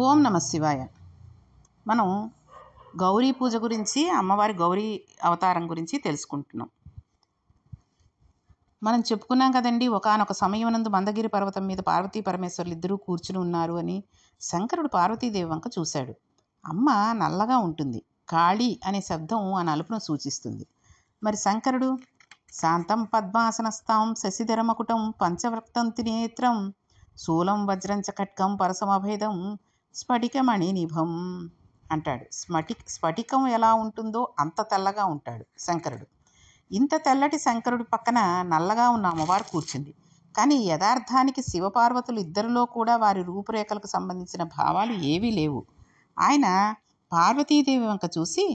ఓం నమ శివాయ. మనం గౌరీ పూజ గురించి, అమ్మవారి గౌరీ అవతారం గురించి తెలుసుకుంటున్నాం. మనం చెప్పుకున్నాం కదండి, ఒకానొక సమయమునందు మందగిరి పర్వతం మీద పార్వతీ పరమేశ్వరులు ఇద్దరూ కూర్చుని ఉన్నారు అని. శంకరుడు పార్వతీదేవి వంక చూశాడు. అమ్మ నల్లగా ఉంటుంది. కాళీ అనే శబ్దం ఆ నలుపును సూచిస్తుంది. మరి శంకరుడు శాంతం పద్మాసనస్థాం శశిధరమకుటం పంచవక్తం త్రినేత్రం శూలం వజ్రంచ ఖడ్గం పరసమభేదం స్ఫటికమణి నిభం అంటాడు. స్ఫటికం ఎలా ఉంటుందో అంత తెల్లగా ఉంటాడు శంకరుడు. ఇంత తెల్లటి శంకరుడి పక్కన నల్లగా ఉన్న అమ్మవారు కూర్చుంది. కానీ యథార్థానికి శివపార్వతులు ఇద్దరిలో కూడా వారి రూపురేఖలకు సంబంధించిన భావాలు ఏవీ లేవు. ఆయన పార్వతీదేవి వంక చూసి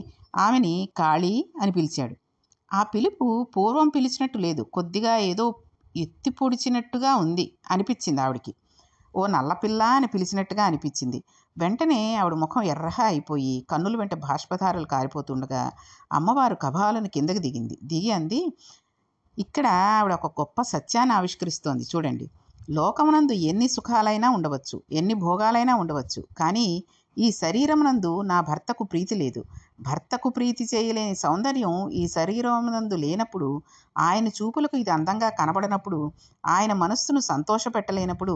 ఆమెని కాళీ అని పిలిచాడు. ఆ పిలుపు పూర్వం పిలిచినట్టు లేదు. కొద్దిగా ఏదో ఎత్తి పొడిచినట్టుగా ఉంది అనిపించింది ఆవిడికి. ఓ నల్లపిల్ల అని పిలిచినట్టుగా అనిపించింది. వెంటనే ఆవిడ ముఖం ఎర్రగా అయిపోయి కన్నుల వెంట బాష్పధారలు కారిపోతుండగా అమ్మవారు కబాలను కిందకి దిగి అంది, ఇక్కడ ఆవిడ ఒక గొప్ప సత్యాన్ని ఆవిష్కరిస్తోంది చూడండి. లోకమునందు ఎన్ని సుఖాలైనా ఉండవచ్చు, ఎన్ని భోగాలైనా ఉండవచ్చు, కానీ ఈ శరీరమునందు నా భర్తకు ప్రీతి లేదు. భర్తకు ప్రీతి చేయలేని సౌందర్యం ఈ శరీరమునందు లేనప్పుడు, ఆయన చూపులకు ఇది అందంగా కనబడినప్పుడు, ఆయన మనస్సును సంతోషపెట్టలేనప్పుడు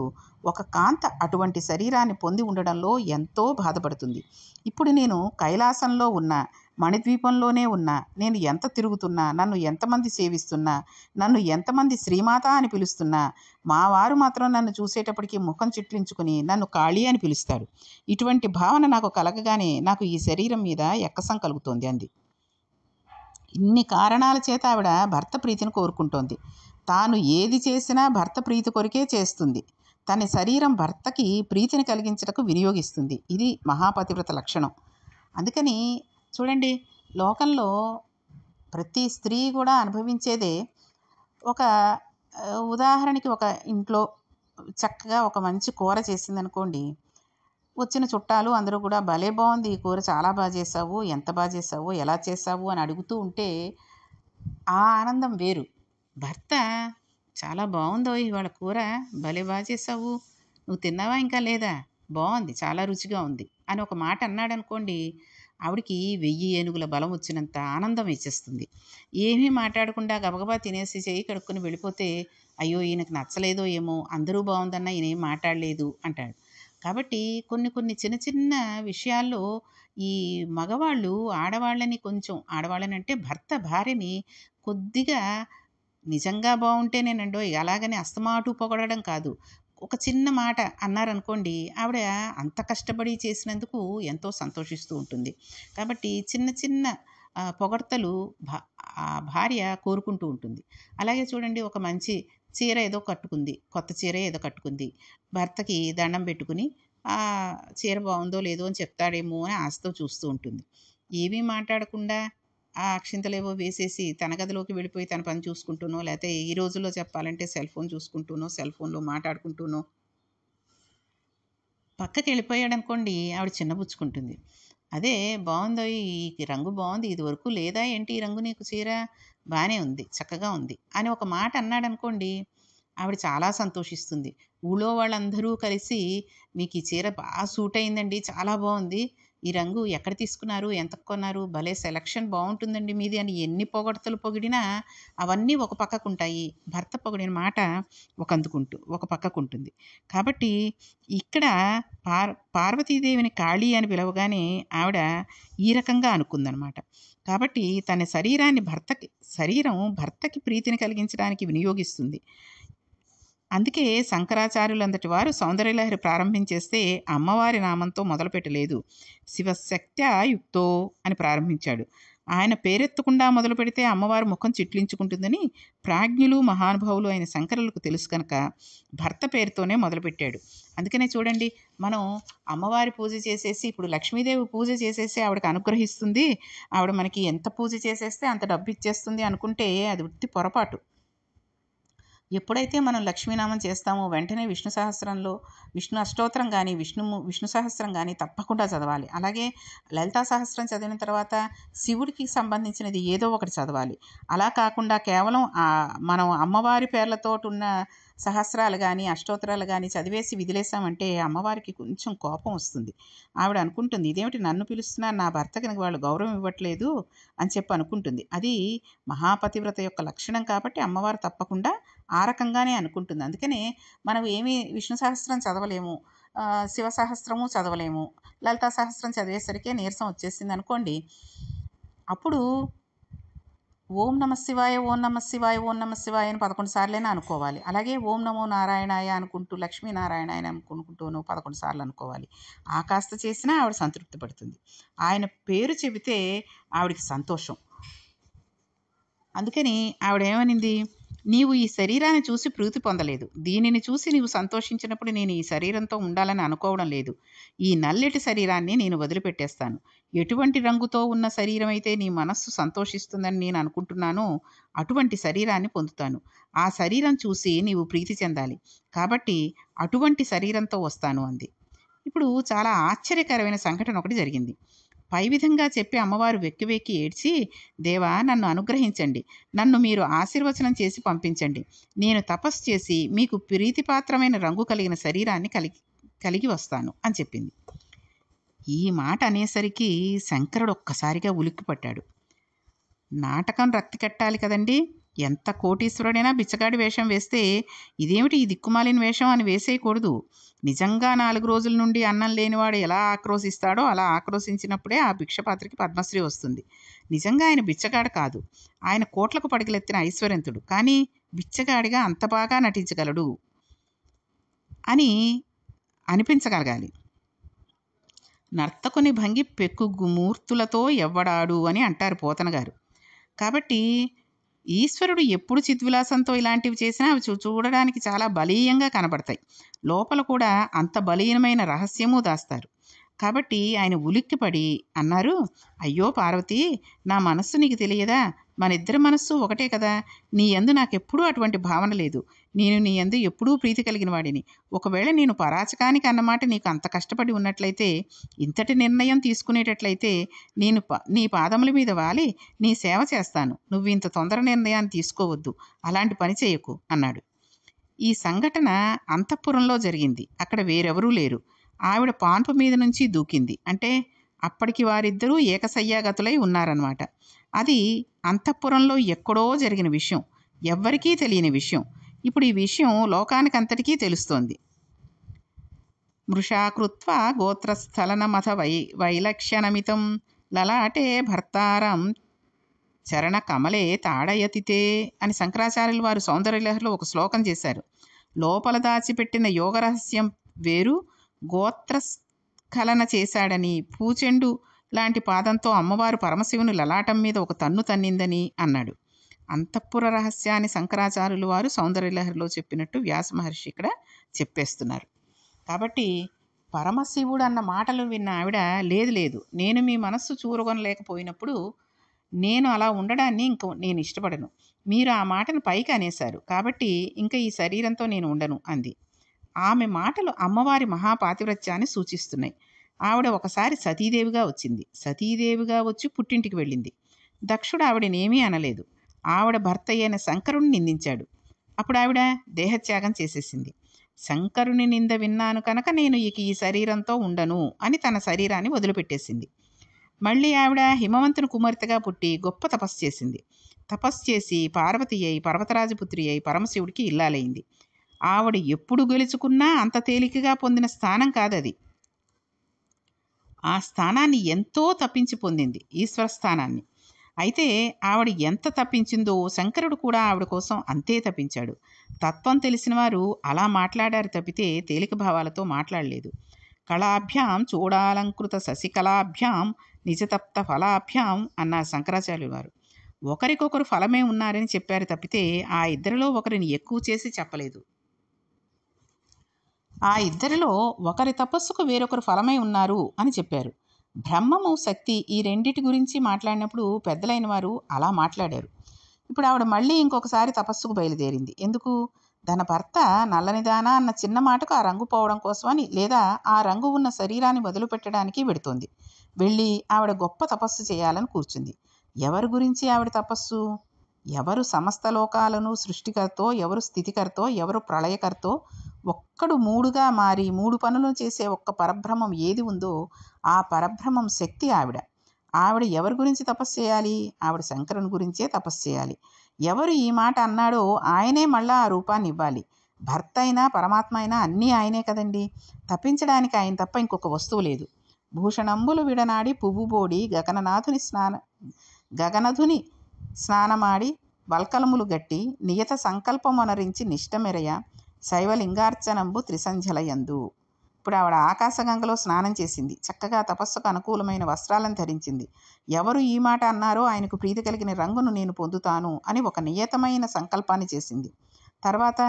ఒక కాంత అటువంటి శరీరాన్ని పొంది ఉండడంలో ఎంతో బాధపడుతుంది. ఇప్పుడు నేను కైలాసంలో ఉన్నా, మణిద్వీపంలోనే ఉన్నా, నేను ఎంత తిరుగుతున్నా, నన్ను ఎంతమంది సేవిస్తున్నా, నన్ను ఎంతమంది శ్రీమాత అని పిలుస్తున్నా, మా వారు మాత్రం నన్ను చూసేటప్పటికి ముఖం చిట్లించుకుని నన్ను కాళీ అని పిలుస్తాడు. ఇటువంటి భావన నాకు కలగగానే నాకు ఈ శరీరం మీద ఎక్కసం కలుగుతోంది అంది. ఇన్ని కారణాల చేత ఆవిడ భర్త ప్రీతిని కోరుకుంటోంది. తాను ఏది చేసినా భర్త ప్రీతి కొరికే చేస్తుంది. తన శరీరం భర్తకి ప్రీతిని కలిగించటకు వినియోగిస్తుంది. ఇది మహాపతివ్రత లక్షణం. అందుకని చూడండి, లోకంలో ప్రతి స్త్రీ కూడా అనుభవించేదే ఒక ఉదాహరణకి ఒక ఇంట్లో చక్కగా ఒక మంచి కూర చేసిందనుకోండి, వచ్చిన చుట్టాలు అందరూ కూడా భలే బాగుంది, ఈ కూర చాలా బాగా చేసావు, ఎంత బాగా చేసావు, ఎలా చేసావు అని అడుగుతూ ఉంటే ఆ ఆనందం వేరు. భర్త చాలా బాగుందో ఇవాళ కూర, భలే బాగా చేసావు, నువ్వు తిన్నావా ఇంకా లేదా, బాగుంది, చాలా రుచిగా ఉంది అని ఒక మాట అన్నాడు అనుకోండి, ఆవిడికి 1000 ఏనుగుల బలం వచ్చినంత ఆనందం ఇచ్చేస్తుంది. ఏమీ మాట్లాడకుండా గబగబా తినేసి చేయి కడుక్కొని వెళ్ళిపోతే, అయ్యో ఈయనకు నచ్చలేదో ఏమో, అందరూ బాగుందన్నా ఈయన ఏం మాట్లాడలేదు అంటాడు. కాబట్టి కొన్ని కొన్ని చిన్న చిన్న విషయాల్లో ఈ మగవాళ్ళు ఆడవాళ్ళని కొంచెం, ఆడవాళ్ళని అంటే భర్త భార్యని కొద్దిగా నిజంగా బాగుంటేనేనండోయ్, అలాగని అస్తమాటు పొగడడం కాదు. ఒక చిన్న మాట అన్నారనుకోండి, ఆవిడ అంత కష్టపడి చేసినందుకు ఎంతో సంతోషిస్తూ ఉంటుంది. కాబట్టి చిన్న చిన్న పొగడ్తలు భార్య కోరుకుంటూ ఉంటుంది. అలాగే చూడండి, ఒక మంచి చీర ఏదో కట్టుకుంది, కొత్త చీర ఏదో కట్టుకుంది. భర్తకి దండం పెట్టుకుని ఆ చీర బాగుందో లేదో అని చెప్తాడేమో అని ఆశతో చూస్తూ ఉంటుంది. ఏమీ మాట్లాడకుండా ఆ అక్షింతలేవో వేసేసి తన గదిలోకి వెళ్ళిపోయి తన పని చూసుకుంటూనో, లేకపోతే ఈ రోజుల్లో చెప్పాలంటే సెల్ ఫోన్ చూసుకుంటూనో, సెల్ ఫోన్లో మాట్లాడుకుంటూనో పక్కకి వెళ్ళిపోయాడనుకోండి, ఆవిడ చిన్నబుచ్చుకుంటుంది. అదే బాగుందో, ఈ రంగు బాగుంది, ఇది వరకు లేదా ఏంటి ఈ రంగు నీకు చీర, బాగానే ఉంది, చక్కగా ఉంది అని ఒక మాట అన్నాడనుకోండి, ఆవిడ చాలా సంతోషిస్తుంది. ఊళ్ళో వాళ్ళందరూ కలిసి మీకు ఈ చీర బాగా సూట్ అయిందండి, చాలా బాగుంది, ఈ రంగు ఎక్కడ తీసుకున్నారు, ఎంత కొన్నారు, భలే సెలక్షన్ బాగుంటుందండి మీది అని ఎన్ని పొగడ్తలు పొగిడినా అవన్నీ ఒక పక్కకుంటాయి. భర్త పొగిడిన మాట ఒక పక్కకుంటుంది. కాబట్టి ఇక్కడ పార్వతీదేవిని కాళీ అని పిలవగానే ఆవిడ ఈ రకంగా అనుకుందనమాట. కాబట్టి తన శరీరం భర్తకి ప్రీతిని కలిగించడానికి వినియోగిస్తుంది. అందుకే శంకరాచార్యులంతటి వారు సౌందర్యలహరి ప్రారంభించేస్తే అమ్మవారి నామంతో మొదలుపెట్టలేదు. శివశక్త్యా యుక్తో అని ప్రారంభించాడు. ఆయన పేరెత్తకుండా మొదలు పెడితే అమ్మవారి ముఖం చిట్లించుకుంటుందని ప్రాజ్ఞులు మహానుభావులు అయిన శంకరులకు తెలుసు కనుక భర్త పేరుతోనే మొదలుపెట్టాడు. అందుకనే చూడండి, మనం అమ్మవారి పూజ చేసేసి ఇప్పుడు లక్ష్మీదేవి పూజ చేసేసి ఆవిడకి అనుగ్రహిస్తుంది, ఆవిడ మనకి ఎంత పూజ చేసేస్తే అంత డబ్బు ఇచ్చేస్తుంది అనుకుంటే అది ఉత్తి పొరపాటు. ఎప్పుడైతే మనం లక్ష్మీనామం చేస్తామో వెంటనే విష్ణు సహస్రంలో విష్ణు అష్టోత్తరం కానీ విష్ణు సహస్రం కానీ తప్పకుండా చదవాలి. అలాగే లలితా సహస్రం చదివిన తర్వాత శివుడికి సంబంధించినది ఏదో ఒకటి చదవాలి. అలా కాకుండా కేవలం మనం అమ్మవారి పేర్లతోటి ఉన్న సహస్రాలు కానీ అష్టోత్తరాలు కానీ చదివేసి విదిలేసామంటే అమ్మవారికి కొంచెం కోపం వస్తుంది. ఆవిడ అనుకుంటుంది, ఇదేమిటి నన్ను పిలుస్తున్నారు, నా భర్తకి వాళ్ళు గౌరవం ఇవ్వట్లేదు అని చెప్పి అనుకుంటుంది. అది మహాపతివ్రత యొక్క లక్షణం కాబట్టి అమ్మవారు తప్పకుండా ఆ రకంగానే అనుకుంటుంది. అందుకనే మనం ఏమీ విష్ణు సహస్రం చదవలేము, శివ సహస్రము చదవలేము, లలితా సహస్రం చదివేసరికి నీరసం వచ్చేసింది అనుకోండి, అప్పుడు ఓం నమ శివాయ, ఓం నమ శివాయ, ఓం నమ శివాయ అని 11 సార్లైనా అనుకోవాలి. అలాగే ఓం నమో నారాయణాయ అనుకుంటూ లక్ష్మీనారాయణాయ అనుకుంటూను 11 సార్లు అనుకోవాలి. ఆ కాస్త చేసినా ఆవిడ సంతృప్తి పడుతుంది. ఆయన పేరు చెబితే ఆవిడికి సంతోషం. అందుకని ఆవిడేమనింది, నీవు ఈ శరీరాన్ని చూసి ప్రీతి పొందలేదు, దీనిని చూసి నీవు సంతోషించినప్పుడు నేను ఈ శరీరంతో ఉండాలని అనుకోవడం లేదు. ఈ నల్లటి శరీరాన్ని నేను వదిలిపెట్టేస్తాను. ఎటువంటి రంగుతో ఉన్న శరీరం అయితే నీ మనస్సు సంతోషిస్తుందని నేను అనుకుంటున్నానో అటువంటి శరీరాన్ని పొందుతాను. ఆ శరీరం చూసి నీవు ప్రీతి చెందాలి, కాబట్టి అటువంటి శరీరంతో వస్తాను అంది. ఇప్పుడు చాలా ఆశ్చర్యకరమైన సంఘటన ఒకటి జరిగింది. పై విధంగా చెప్పి అమ్మవారు వెక్కి వెక్కి ఏడ్చి, దేవా నన్ను అనుగ్రహించండి, నన్ను మీరు ఆశీర్వచనం చేసి పంపించండి, నేను తపస్సు చేసి మీకు ప్రీతిపాత్రమైన రంగు కలిగిన శరీరాన్ని కలిగి వస్తాను అని చెప్పింది. ఈ మాట అనేసరికి శంకరుడు ఒక్కసారిగా ఉలిక్కిపట్టాడు. నాటకం రక్తి కట్టాలి కదండి, ఎంత కోటీశ్వరుడైనా బిచ్చగాడి వేషం వేస్తే ఇదేమిటి ఈ దిక్కుమాలిన వేషం అని వేసేయకూడదు. నిజంగా 4 రోజుల నుండి అన్నం లేనివాడు ఎలా ఆక్రోశిస్తాడో అలా ఆక్రోశించినప్పుడే ఆ భిక్షపాత్రకి పద్మశ్రీ వస్తుంది. నిజంగా ఆయన బిచ్చగాడు కాదు, ఆయన కోట్లకు పడిగలెత్తిన ఐశ్వర్యంతుడు, కానీ బిచ్చగాడిగా అంత బాగా నటించగలడు అని అనిపించగలగాలి. నర్తకుని భంగి పెక్కు మూర్తులతో ఎవ్వడాడు అని అంటారు పోతన గారు. కాబట్టి ఈశ్వరుడు ఎప్పుడు చిద్విలాసంతో ఇలాంటివి చేసినా అవి చూడడానికి చాలా బలీయంగా కనబడతాయి. లోపల కూడా అంత బలీయమైన రహస్యము దాస్తారు. కాబట్టి ఆయన ఉలిక్కిపడి అన్నారు, అయ్యో పార్వతి, నా మనస్సు నీకు తెలియదా? మన ఇద్దరి మనస్సు ఒకటే కదా. నీ యందు నాకెప్పుడూ అటువంటి భావన లేదు. నేను నీ యందు ఎప్పుడూ ప్రీతి కలిగిన వాడిని. ఒకవేళ నేను పరాచకానికి అన్నమాట నీకు అంత కష్టపడి ఉన్నట్లయితే, ఇంతటి నిర్ణయం తీసుకునేటట్లయితే నేను నీ పాదముల మీద వాలి నీ సేవ చేస్తాను. నువ్వు ఇంత తొందర నిర్ణయాన్ని తీసుకోవద్దు, అలాంటి పని చేయకు అన్నాడు. ఈ సంఘటన అంతఃపురంలో జరిగింది. అక్కడ వేరెవరూ లేరు. ఆవిడ పాన్పు మీద నుంచి దూకింది. అంటే అప్పటికి వారిద్దరూ ఏకసయ్యాగతులై ఉన్నారన్నమాట. అది అంతఃపురంలో ఎక్కడో జరిగిన విషయం, ఎవ్వరికీ తెలియని విషయం. ఇప్పుడు ఈ విషయం లోకానికంతటికీ తెలుస్తోంది. మృషాకృత్వ గోత్రస్థలనమథ వైలక్షణమితం లలాటే భర్తారం చరణ కమలే తాడయతితే అని శంకరాచార్యులు వారు సౌందర్యలహరిలో ఒక శ్లోకం చేశారు. లోపల దాచిపెట్టిన యోగరహస్యం వేరు, గోత్రస్ఖలన చేశాడని, పూచెండు లాంటి పాదంతో అమ్మవారు పరమశివుని లలాటం మీద ఒక తన్ను తన్నిందని అన్నాడు. అంతఃపుర రహస్యాన్ని శంకరాచార్యులు వారు సౌందర్యలహరిలో చెప్పినట్టు వ్యాస మహర్షి ఇక్కడ చెప్పేస్తున్నారు. కాబట్టి పరమశివుడు అన్న మాటలు విన్న ఆవిడ, లేదు నేను మీ మనస్సు చూరగొనలేకపోయినప్పుడు నేను అలా ఉండడాన్ని నేను ఇష్టపడను. మీరు ఆ మాటను పైకి అనేశారు కాబట్టి ఇంకా ఈ శరీరంతో నేను ఉండను అంది. ఆమె మాటలు అమ్మవారి మహాపాతివ్రత్యాన్ని సూచిస్తున్నాయి. ఆవిడ ఒకసారి సతీదేవిగా వచ్చింది. సతీదేవిగా వచ్చి పుట్టింటికి వెళ్ళింది. దక్షుడు ఆవిడనేమీ అనలేదు. ఆవిడ భర్త అయిన శంకరుని నిందించాడు. అప్పుడు ఆవిడ దేహత్యాగం చేసేసింది. శంకరుని నింద విన్నాను కనుక నేను ఇక ఈ శరీరంతో ఉండను అని తన శరీరాన్ని వదిలిపెట్టేసింది. మళ్ళీ ఆవిడ హిమవంతుని కుమార్తెగా పుట్టి గొప్ప తపస్సు చేసింది. తపస్సు చేసి పార్వతి అయి పర్వతరాజపుత్రి అయి పరమశివుడికి ఇల్లాలైంది. ఆవిడ ఎప్పుడు గెలుచుకున్నా అంత తేలికగా పొందిన స్థానం కాదది. ఆ స్థానాన్ని ఎంతో తప్పించి పొందింది, ఈశ్వర స్థానాన్ని. అయితే ఆవిడ ఎంత తప్పించిందో శంకరుడు కూడా ఆవిడ కోసం అంతే తప్పించాడు. తత్వం తెలిసిన వారు అలా మాట్లాడారు తప్పితే తేలిక భావాలతో మాట్లాడలేదు. కళాభ్యాం చూడాలంకృత శశికళాభ్యాం నిజతప్త ఫలాభ్యాం అన్నారు శంకరాచార్యులు వారు. ఒకరికొకరు ఫలమే ఉన్నారని చెప్పారు తప్పితే ఆ ఇద్దరిలో ఒకరిని ఎక్కువ చేసి చెప్పలేదు. ఆ ఇద్దరిలో ఒకరి తపస్సుకు వేరొకరు ఫలమై ఉన్నారు అని చెప్పారు. బ్రహ్మము, శక్తి ఈ రెండిటి గురించి మాట్లాడినప్పుడు పెద్దలైన వారు అలా మాట్లాడారు. ఇప్పుడు ఆవిడ మళ్ళీ ఇంకొకసారి తపస్సుకు బయలుదేరింది. ఎందుకు? తన భర్త నల్లనిదానా అన్న చిన్న మాటకు ఆ రంగు పోవడం కోసమని లేదా ఆ రంగు ఉన్న శరీరాన్ని వదిలిపెట్టడానికి వెడుతోంది. వెళ్ళి ఆవిడ గొప్ప తపస్సు చేయాలని కూర్చుంది. ఎవరి గురించి ఆవిడ తపస్సు? ఎవరు సమస్త లోకాలను సృష్టికర్తో, ఎవరు స్థితికర్తో, ఎవరు ప్రళయకర్తో, ఒక్కడు మూడుగా మారి మూడు పనులు చేసే ఒక్క పరబ్రహ్మం ఏది ఉందో ఆ పరబ్రహ్మం శక్తి ఆవిడ. ఆవిడ ఎవరి గురించి తపస్సు చేయాలి? ఆవిడ శంకరుని గురించే తపస్సు చేయాలి. ఎవరు ఈ మాట అన్నాడో ఆయనే మళ్ళా ఆ రూపాన్ని ఇవ్వాలి. భర్త అయినా పరమాత్మ అయినా అన్నీ ఆయనే కదండి. తప్పించడానికి ఆయన తప్ప ఇంకొక వస్తువు లేదు. భూషణంబులు విడనాడి పువ్వుబోడి గగనధుని స్నానమాడి వల్కలములు గట్టి నియత సంకల్పమొనరించి నిష్టమెరయ శైవలింగార్చనంబు త్రిసంధ్యలయందు. ఇప్పుడు ఆవిడ ఆకాశగంగలో స్నానం చేసింది. చక్కగా తపస్సుకు అనుకూలమైన వస్త్రాలను ధరించింది. ఎవరు ఈ మాట అన్నారో ఆయనకు ప్రీతి కలిగిన రంగును నేను పొందుతాను అని ఒక నియతమైన సంకల్పాన్ని చేసింది. తర్వాత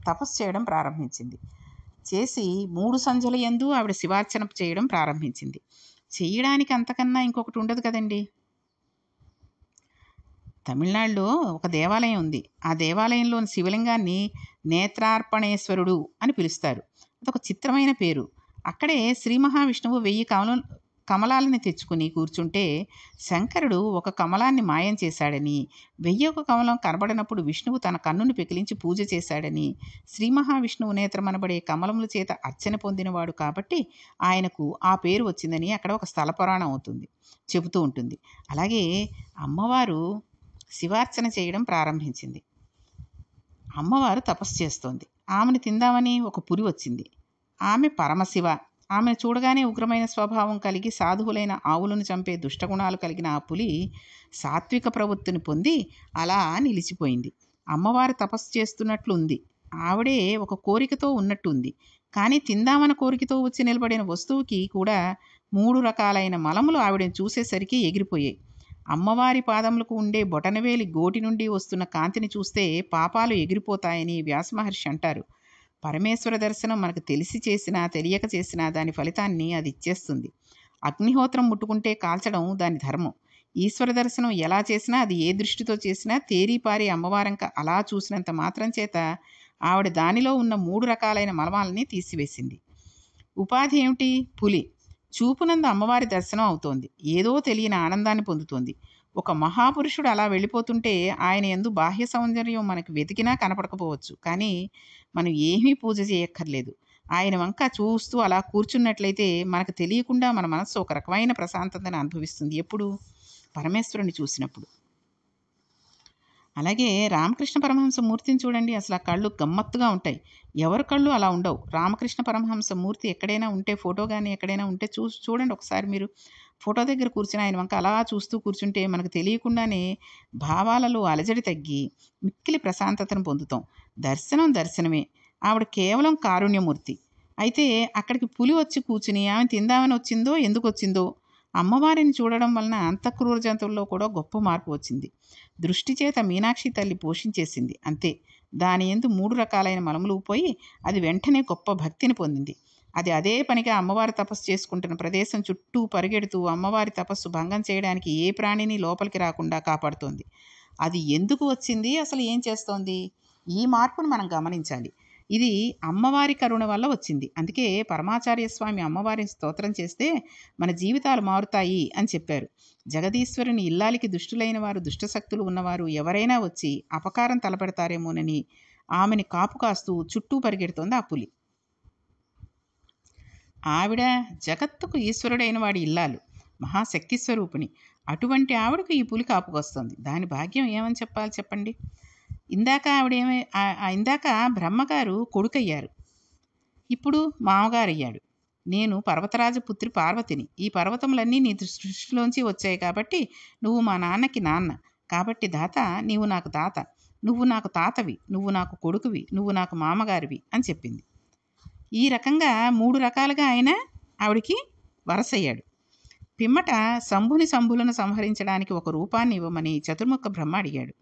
తపస్సు చేయడం ప్రారంభించింది. చేసి 3 సంధ్యల యందు ఆవిడ శివార్చన చేయడం ప్రారంభించింది. చేయడానికి అంతకన్నా ఇంకొకటి ఉండదు కదండి. తమిళనాడులో ఒక దేవాలయం ఉంది. ఆ దేవాలయంలోని శివలింగాన్ని నేత్రార్పణేశ్వరుడు అని పిలుస్తారు. అదొక చిత్రమైన పేరు. అక్కడే శ్రీ మహావిష్ణువు 1000 కమలాలని తెచ్చుకుని కూర్చుంటే శంకరుడు ఒక కమలాన్ని మాయం చేశాడని, 1000 కమలం కనబడినప్పుడు విష్ణువు తన కన్నుని పెకిలించి పూజ చేశాడని, శ్రీ మహావిష్ణువు నేత్రమనబడే కమలముల చేత అర్చన పొందినవాడు కాబట్టి ఆయనకు ఆ పేరు వచ్చిందని అక్కడ ఒక స్థల పురాణం అవుతుంది, చెబుతూ ఉంటుంది. అలాగే అమ్మవారు శివార్చన చేయడం ప్రారంభించింది. అమ్మవారు తపస్సు చేస్తోంది. ఆమెను తిందామని ఒక పులి వచ్చింది. ఆమె పరమశివ. ఆమెను చూడగానే ఉగ్రమైన స్వభావం కలిగి సాధువులైన ఆవులను చంపే దుష్టగుణాలు కలిగిన ఆ పులి సాత్విక ప్రవృత్తిని పొంది అలా నిలిచిపోయింది. అమ్మవారు తపస్సు చేస్తున్నట్లు ఉంది. ఆవిడే ఒక కోరికతో ఉన్నట్టు ఉంది. కానీ తిందామన్న కోరికతో వచ్చి నిలబడిన వస్తువుకి కూడా 3 రకాలైన మలములు ఆవిడని చూసేసరికి ఎగిరిపోయాయి. అమ్మవారి పాదములకు ఉండే బొటనవేలి గోటి నుండి వస్తున్న కాంతిని చూస్తే పాపాలు ఎగిరిపోతాయని వ్యాసమహర్షి అంటారు. పరమేశ్వర దర్శనం మనకు తెలిసి చేసినా తెలియక చేసినా దాని ఫలితాన్ని అది ఇచ్చేస్తుంది. అగ్నిహోత్రం ముట్టుకుంటే కాల్చడం దాని ధర్మం. ఈశ్వర దర్శనం ఎలా చేసినా అది ఏ దృష్టితో చేసినా తేరీపారి అమ్మవారంక అలా చూసినంత మాత్రం చేత ఆవిడ దానిలో ఉన్న 3 రకాలైన మలమాలని తీసివేసింది. ఉపాధి ఏమిటి? పులి. చూపునందు అమ్మవారి దర్శనం అవుతోంది. ఏదో తెలియని ఆనందాన్ని పొందుతోంది. ఒక మహాపురుషుడు అలా వెళ్ళిపోతుంటే ఆయన యందు బాహ్య సౌందర్యం మనకు వెతికినా కనపడకపోవచ్చు. కానీ మనం ఏమీ పూజ చేయక్కర్లేదు. ఆయన వంక చూస్తూ అలా కూర్చున్నట్లయితే మనకు తెలియకుండా మన మనస్సు ఒక రకమైన ప్రశాంతతను అనుభవిస్తుంది. ఎప్పుడు? పరమేశ్వరుని చూసినప్పుడు. అలాగే రామకృష్ణ పరమహంస మూర్తిని చూడండి. అసలు ఆ కళ్ళు గమ్మత్తుగా ఉంటాయి. ఎవరి కళ్ళు అలా ఉండవు. రామకృష్ణ పరమహంస మూర్తి ఎక్కడైనా ఉంటే ఫోటో కానీ ఎక్కడైనా ఉంటే చూడండి ఒకసారి మీరు. ఫోటో దగ్గర కూర్చుని ఆయన వంక అలా చూస్తూ కూర్చుంటే మనకు తెలియకుండానే భావాలలో అలజడి తగ్గి మిక్కిలి ప్రశాంతతను పొందుతాం. దర్శనమే. ఆవిడ కేవలం కారుణ్యమూర్తి. అయితే అక్కడికి పులి వచ్చి కూర్చుని ఆమె తిందామని వచ్చిందో ఎందుకు వచ్చిందో, అమ్మవారిని చూడడం వలన అంతఃక్రూర జంతువుల్లో కూడా గొప్ప మార్పు వచ్చింది. దృష్టి చేత మీనాక్షి తల్లి పోషించేసింది అంతే. దాని యందు 3 రకాలైన మలములు పోయి అది వెంటనే గొప్ప భక్తిని పొందింది. అది అదే పనిగా అమ్మవారి తపస్సు చేసుకుంటున్న ప్రదేశం చుట్టూ పరిగెడుతూ అమ్మవారి తపస్సు భంగం చేయడానికి ఏ ప్రాణిని లోపలికి రాకుండా కాపాడుతోంది. అది ఎందుకు వచ్చింది? అసలు ఏం చేస్తోంది? ఈ మార్పును మనం గమనించాలి. ఇది అమ్మవారి కరుణ వల్ల వచ్చింది. అందుకే పరమాచార్య స్వామి అమ్మవారిని స్తోత్రం చేస్తే మన జీవితాలు మారుతాయి అని చెప్పారు. జగదీశ్వరుని ఇల్లాలికి దుష్టులైన వారు, దుష్టశక్తులు ఉన్నవారు ఎవరైనా వచ్చి అపకారం తలపెడతారేమోనని ఆమెని కాపు కాస్తూ చుట్టూ పరిగెడుతోంది ఆ పులి. ఆవిడ జగత్తుకు ఈశ్వరుడైన వాడి ఇల్లాలు, మహాశక్తి స్వరూపిణి. అటువంటి ఆవిడకు ఈ పులి కాపుకొస్తుంది. దాని భాగ్యం ఏమని చెప్పాలి చెప్పండి. ఇందాక బ్రహ్మగారు కొడుకయ్యారు, ఇప్పుడు మామగారయ్యాడు. నేను పర్వతరాజ పుత్రి పార్వతిని. ఈ పర్వతములన్నీ నీ సృష్టిలోంచి వచ్చాయి కాబట్టి నువ్వు మా నాన్నకి నాన్న. కాబట్టి దాత, నీవు నాకు తాత, నువ్వు నాకు తాతవి, నువ్వు నాకు కొడుకువి, నువ్వు నాకు మామగారివి అని చెప్పింది. ఈ రకంగా 3 రకాలుగా ఆయన ఆవిడికి వరసయ్యాడు. పిమ్మట శంభులను సంహరించడానికి ఒక రూపాన్ని ఇవ్వమని చతుర్ముఖ బ్రహ్మ అడిగాడు.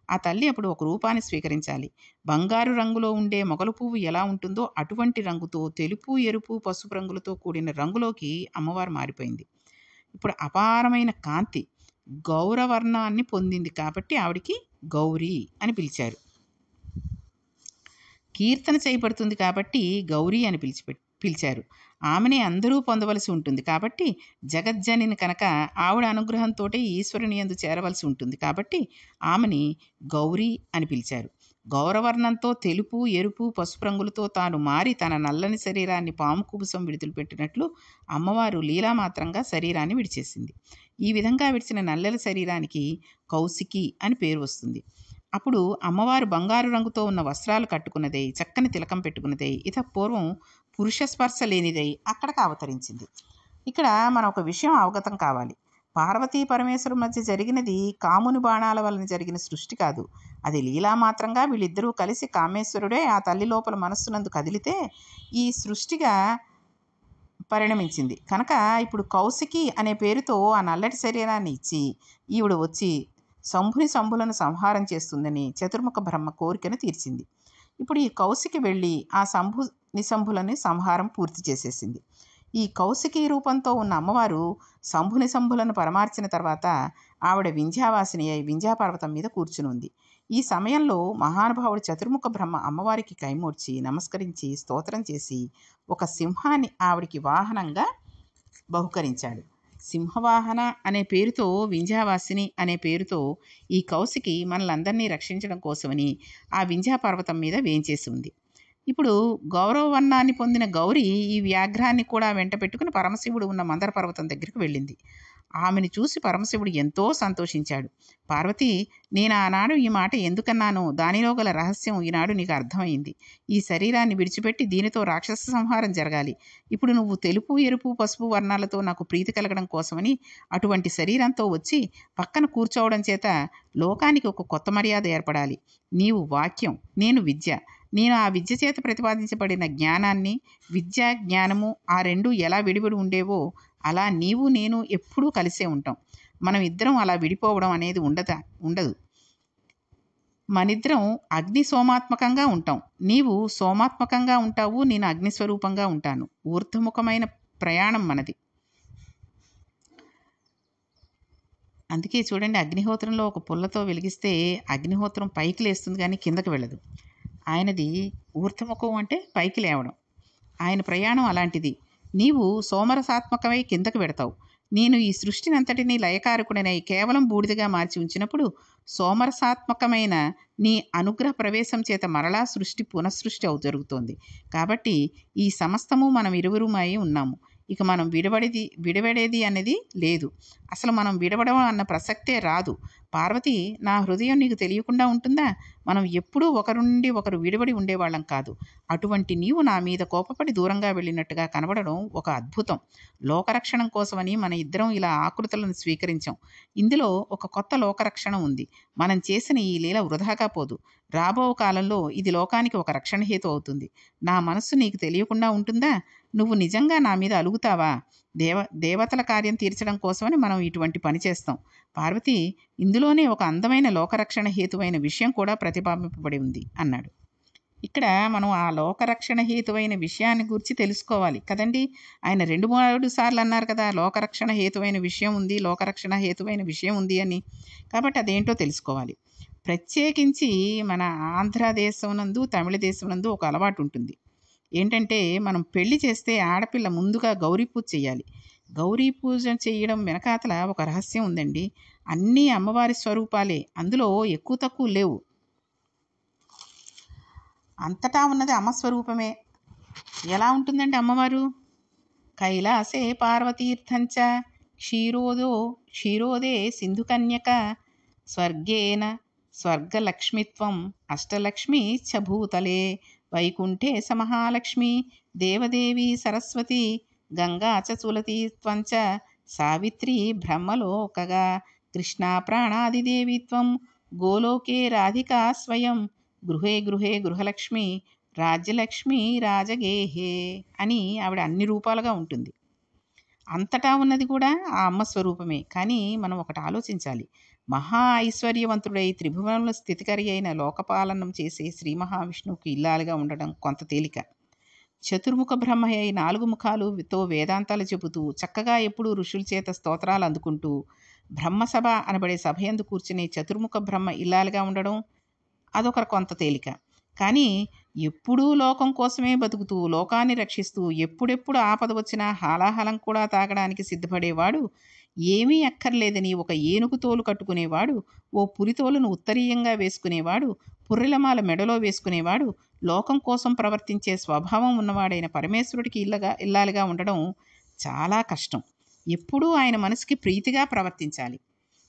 ఆ తల్లి అప్పుడు ఒక రూపాన్ని స్వీకరించాలి. బంగారు రంగులో ఉండే మొగలు పువ్వు ఎలా ఉంటుందో అటువంటి రంగుతో, తెలుపు, ఎరుపు, పసుపు రంగులతో కూడిన రంగులోకి అమ్మవారు మారిపోయింది. ఇప్పుడు అపారమైన కాంతి గౌరవర్ణాన్ని పొందింది కాబట్టి ఆవిడికి గౌరీ అని పిలిచారు. కీర్తన చేయబడుతుంది కాబట్టి గౌరీ అని పిలిచారు. ఆమెనే అందరూ పొందవలసి ఉంటుంది కాబట్టి జగజ్జనిని కనుక ఆవిడ అనుగ్రహంతోటే ఈశ్వరుని యందు చేరవలసి ఉంటుంది కాబట్టి ఆమెని గౌరీ అని పిలిచారు. గౌరవర్ణంతో తెలుపు, ఎరుపు, పసుపు రంగులతో తాను మారి తన నల్లని శరీరాన్ని పాము కుబుసం విడుదలపెట్టినట్లు అమ్మవారు లీలామాత్రంగా శరీరాన్ని విడిచేసింది. ఈ విధంగా విడిచిన నల్లల శరీరానికి కౌశికి అని పేరు వస్తుంది. అప్పుడు అమ్మవారు బంగారు రంగుతో ఉన్న వస్త్రాలు కట్టుకున్నదై, చక్కని తిలకం పెట్టుకున్నదై, పూర్వం పురుష స్పర్శ లేనిదై అక్కడికి అవతరించింది. ఇక్కడ మనం ఒక విషయం అవగతం కావాలి. పార్వతీ పరమేశ్వరు మధ్య జరిగినది కాముని బాణాల వలన జరిగిన సృష్టి కాదు. అది లీలామాత్రంగా వీళ్ళిద్దరూ కలిసి కామేశ్వరుడే ఆ తల్లి లోపల మనస్సునందు కదిలితే ఈ సృష్టిగా పరిణమించింది. కనుక ఇప్పుడు కౌశికి అనే పేరుతో ఆ నల్లటి శరీరాన్ని ఇచ్చి ఈవిడ వచ్చి శంభులను సంహారం చేస్తుందని చతుర్ముఖ బ్రహ్మ కోరికను తీర్చింది. ఇప్పుడు ఈ కౌశికి వెళ్ళి ఆ నిశంభులని సంహారం పూర్తి చేసేసింది. ఈ కౌశికీ రూపంతో ఉన్న అమ్మవారు నిశంభులను పరమార్చిన తర్వాత ఆవిడ వింధ్యావాసిని అయి వింధ్యాపర్వతం మీద కూర్చుని ఉంది. ఈ సమయంలో మహానుభావుడు చతుర్ముఖ బ్రహ్మ అమ్మవారికి కైమోడ్చి నమస్కరించి స్తోత్రం చేసి ఒక సింహాన్ని ఆవిడికి వాహనంగా బహుకరించాడు. సింహవాహన అనే పేరుతో, వింధ్యావాసిని అనే పేరుతో ఈ కౌశికి మనలందరినీ రక్షించడం కోసమని ఆ వింధ్యాపర్వతం మీద వేంచేసి ఉంది. ఇప్పుడు గౌరవవర్ణాన్ని పొందిన గౌరి ఈ వ్యాఘ్రాన్ని కూడా వెంట పెట్టుకుని పరమశివుడు ఉన్న మందర పర్వతం దగ్గరికి వెళ్ళింది. ఆమెను చూసి పరమశివుడు ఎంతో సంతోషించాడు. పార్వతి, నేను ఆనాడు ఈ మాట ఎందుకన్నానో దానిలో గల రహస్యం ఈనాడు నీకు అర్థమైంది. ఈ శరీరాన్ని విడిచిపెట్టి దీనితో రాక్షస సంహారం జరగాలి. ఇప్పుడు నువ్వు తెలుపు, ఎరుపు, పసుపు వర్ణాలతో నాకు ప్రీతి కలగడం కోసమని అటువంటి శరీరంతో వచ్చి పక్కన కూర్చోవడం చేత లోకానికి ఒక కొత్త మర్యాద ఏర్పడాలి. నీవు వాక్యం, నేను విద్య. నేను ఆ విద్య చేత ప్రతిపాదించబడిన జ్ఞానాన్ని, విద్య, జ్ఞానము ఆ రెండు ఎలా విడివిడి ఉండేవో అలా నీవు నేను ఎప్పుడూ కలిసే ఉంటాం. మనం ఇద్దరం అలా విడిపోవడం అనేది ఉండదు. మనిద్దరం అగ్ని సోమాత్మకంగా ఉంటాం. నీవు సోమాత్మకంగా ఉంటావు, నేను అగ్నిస్వరూపంగా ఉంటాను. ఊర్ధముఖమైన ప్రయాణం మనది. అందుకే చూడండి, అగ్నిహోత్రంలో ఒక పుల్లతో వెలిగిస్తే అగ్నిహోత్రం పైకి లేస్తుంది కానీ కిందకి వెళ్ళదు. ఆయనది ఊర్ధముఖం అంటే పైకి లేవడం. ఆయన ప్రయాణం అలాంటిది. నీవు సోమరసాత్మకమై కిందకు వెడతావు. నేను ఈ సృష్టినంతటినీ లయకారకుడనై కేవలం బూడిదగా మార్చి ఉంచినప్పుడు సోమరసాత్మకమైన నీ అనుగ్రహ ప్రవేశం చేత మరలా పునఃసృష్టి జరుగుతోంది. కాబట్టి ఈ సమస్తము మనం ఇరువురుమై ఉన్నాము. ఇక మనం విడవడేది అనేది లేదు. అసలు మనం విడవడం అన్న ప్రసక్తే రాదు. పార్వతి, నా హృదయం నీకు తెలియకుండా ఉంటుందా? మనం ఎప్పుడూ ఒకరి నుండి ఒకరు విడివడి ఉండేవాళ్ళం కాదు. అటువంటి నీవు నా మీద కోపపడి దూరంగా వెళ్ళినట్టుగా కనబడడం ఒక అద్భుతం. లోకరక్షణం కోసమని మన ఇద్దరం ఇలా ఆకృతులను స్వీకరించాం. ఇందులో ఒక కొత్త లోకరక్షణ ఉంది. మనం చేసిన ఈ లీల వృధాగా పోదు. రాబో కాలంలో ఇది లోకానికి ఒక రక్షణ హేతు అవుతుంది. నా మనస్సు నీకు తెలియకుండా ఉంటుందా? నువ్వు నిజంగా నా మీద అలుగుతావా? దేవతల కార్యం తీర్చడం కోసమని మనం ఇటువంటి పని చేస్తాం. పార్వతి, ఇందులోనే ఒక అందమైన లోకరక్షణ హేతువైన విషయం కూడా ప్రతిపాదింపబడి ఉంది అన్నాడు. ఇక్కడ మనం ఆ లోకరక్షణ హేతువైన విషయాన్ని గురించి తెలుసుకోవాలి కదండి. ఆయన 2-3 సార్లు అన్నారు కదా, లోకరక్షణ హేతువైన విషయం ఉంది, లోకరక్షణ హేతువైన విషయం ఉంది అని. కాబట్టి అదేంటో తెలుసుకోవాలి. ప్రత్యేకించి మన ఆంధ్రదేశం నందు, తమిళ దేశం నందు ఒక అలవాటు ఉంటుంది. ఏంటంటే, మనం పెళ్లి చేస్తే ఆడపిల్ల ముందుగా గౌరీ పూజ చేయాలి. గౌరీ పూజ చేయడం వెనకాతల ఒక రహస్యం ఉందండి. అన్నీ అమ్మవారి స్వరూపాలే, అందులో ఎక్కువ తక్కువ లేవు. అంతటా ఉన్నది అమ్మ స్వరూపమే. ఎలా ఉంటుందండి అమ్మవారు? కైలాసే పార్వతీర్థంచ క్షీరోదే సింధుకన్యక స్వర్గేన స్వర్గలక్ష్మిత్వం అష్టలక్ష్మి చ భూతలే వైకుంఠే స మహాలక్ష్మి దేవదేవి సరస్వతి గంగా చ తులతీ త్వంచ సావిత్రి బ్రహ్మలోకగా కృష్ణా ప్రాణాదిదేవిత్వం గోలోకే రాధికా స్వయం గృహే గృహే గృహలక్ష్మి రాజ్యలక్ష్మి రాజగేహే అని ఆవిడ అన్ని రూపాలుగా ఉంటుంది. అంతటా ఉన్నది కూడా ఆ అమ్మ స్వరూపమే. కానీ మనం ఒకటి ఆలోచించాలి. మహా ఐశ్వర్యవంతుడై త్రిభువనంలో స్థితికరి అయిన లోకపాలనం చేసే శ్రీ మహావిష్ణువుకి ఇల్లాలుగా ఉండడం కొంత తేలిక. చతుర్ముఖ బ్రహ్మ అయి 4 ముఖాలుతో వేదాంతాలు చెబుతూ చక్కగా ఎప్పుడూ ఋషుల చేత స్తోత్రాలు అందుకుంటూ బ్రహ్మసభ అనబడే సభయందు కూర్చుని చతుర్ముఖ బ్రహ్మ ఇల్లాలుగా ఉండడం అదొక కొంత తేలిక. కానీ ఎప్పుడూ లోకం కోసమే బతుకుతూ, లోకాన్ని రక్షిస్తూ, ఎప్పుడెప్పుడు ఆపద వచ్చినా హాలాహలం కూడా తాగడానికి సిద్ధపడేవాడు, ఏమీ అక్కర్లేదని ఒక ఏనుగు తోలు కట్టుకునేవాడు, ఓ పులితోలును ఉత్తరీయంగా వేసుకునేవాడు, పుర్రెలమాల మెడలో వేసుకునేవాడు, లోకం కోసం ప్రవర్తించే స్వభావం ఉన్నవాడైన పరమేశ్వరుడికి ఇల్లాలిగా ఉండడం చాలా కష్టం. ఎప్పుడూ ఆయన మనసుకి ప్రీతిగా ప్రవర్తించాలి.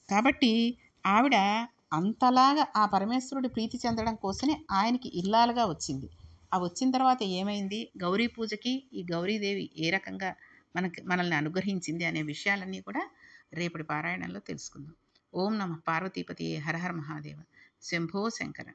కాబట్టి ఆవిడ అంతలాగా ఆ పరమేశ్వరుడి ప్రీతి చెందడం కోసమే ఆయనకి ఇల్లాలుగా వచ్చింది. ఆ వచ్చిన తర్వాత ఏమైంది? గౌరీ పూజకి ఈ గౌరీదేవి ఏ రకంగా మనల్ని అనుగ్రహించింది అనే విషయాలన్నీ కూడా రేపటి పారాయణంలో తెలుసుకుందాం. ఓం నమః పార్వతీపతియే హర హర మహాదేవ. శంభో శంకర.